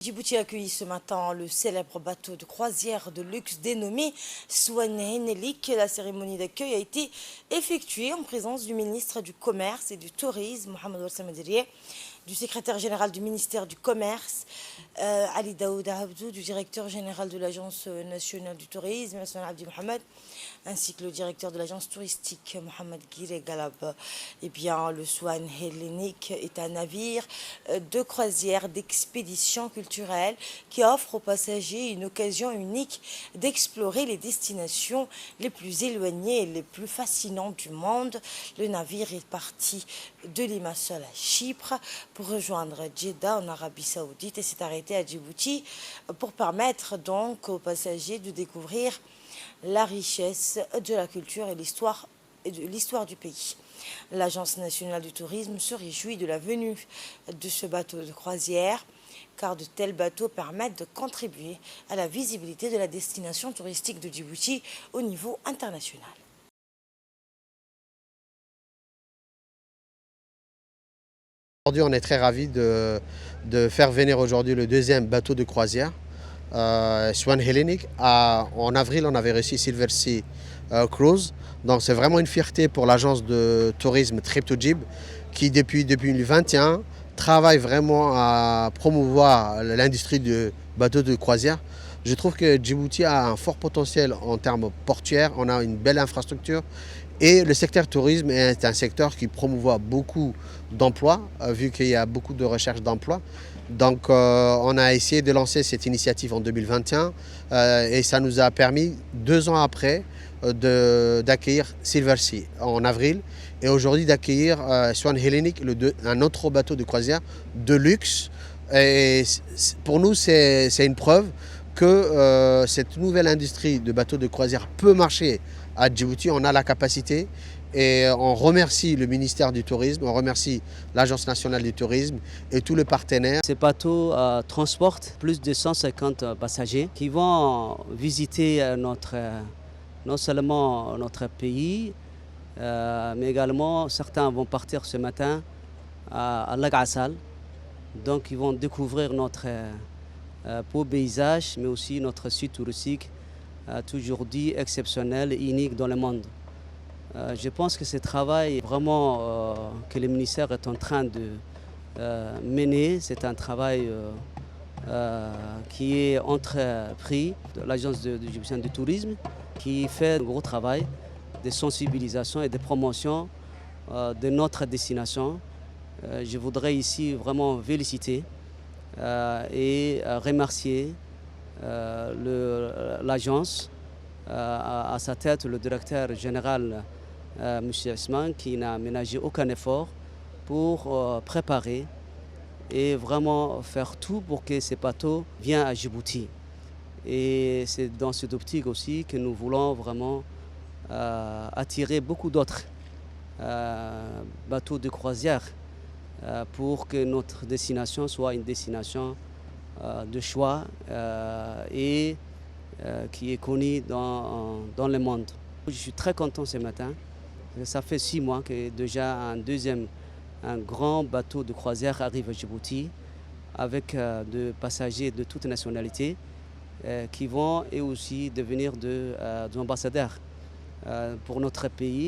Djibouti a accueilli ce matin le célèbre bateau de croisière de luxe dénommé Swan Henelik. La cérémonie d'accueil a été effectuée en présence du ministre du Commerce et du Tourisme, Mohamed Ouassama Dirie, du secrétaire général du ministère du Commerce, Ali Daouda Abdou, du directeur général de l'Agence nationale du tourisme, Hassan Abdi Mohamed, ainsi que le directeur de l'agence touristique, Mohamed Guiré Galab. Eh bien, le Swan Henelik est un navire de croisière d'expédition culturelle qui offre aux passagers une occasion unique d'explorer les destinations les plus éloignées et les plus fascinantes du monde. Le navire est parti de Limassol à Chypre pour rejoindre Jeddah en Arabie Saoudite et s'est arrêté à Djibouti pour permettre donc aux passagers de découvrir la richesse de la culture et l'histoire du pays. L'Agence nationale du tourisme se réjouit de la venue de ce bateau de croisière, car de tels bateaux permettent de contribuer à la visibilité de la destination touristique de Djibouti au niveau international. Aujourd'hui, on est très ravis de faire venir aujourd'hui le deuxième bateau de croisière, Swan Henelik. En avril, on avait reçu Silver Sea Cruise. Donc c'est vraiment une fierté pour l'agence de tourisme Trip to Djib qui depuis 2021 travaille vraiment à promouvoir l'industrie du bateau de croisière. Je trouve que Djibouti a un fort potentiel en termes portuaires, on a une belle infrastructure et le secteur tourisme est un secteur qui promouvoit beaucoup d'emplois, vu qu'il y a beaucoup de recherche d'emplois. Donc on a essayé de lancer cette initiative en 2021 et ça nous a permis 2 ans après d'accueillir Silver Sea en avril et aujourd'hui d'accueillir Swan Henelik, un autre bateau de croisière de luxe. Et pour nous, c'est une preuve que cette nouvelle industrie de bateaux de croisière peut marcher à Djibouti. On a la capacité et on remercie le ministère du Tourisme, on remercie l'Agence nationale du tourisme et tous les partenaires. Ces bateaux transportent plus de 150 passagers qui vont visiter non seulement notre pays, mais également certains vont partir ce matin à Lagassal. Donc ils vont découvrir notre beau paysage, mais aussi notre site touristique, toujours dit exceptionnel et unique dans le monde. Je pense que ce travail vraiment que le ministère est en train de mener, c'est un travail qui est entrepris de l'agence égyptienne du tourisme, qui fait un gros travail de sensibilisation et de promotion de notre destination. Je voudrais ici vraiment féliciter et remercier l'agence, à sa tête le directeur général M. Isman, qui n'a ménagé aucun effort pour préparer et vraiment faire tout pour que ces bateaux viennent à Djibouti. Et c'est dans cette optique aussi que nous voulons vraiment attirer beaucoup d'autres bateaux de croisière pour que notre destination soit une destination de choix et qui est connue dans le monde. Je suis très content ce matin. Ça fait 6 mois que déjà un grand bateau de croisière arrive à Djibouti avec des passagers de toutes nationalités qui vont et aussi devenir des ambassadeurs pour notre pays.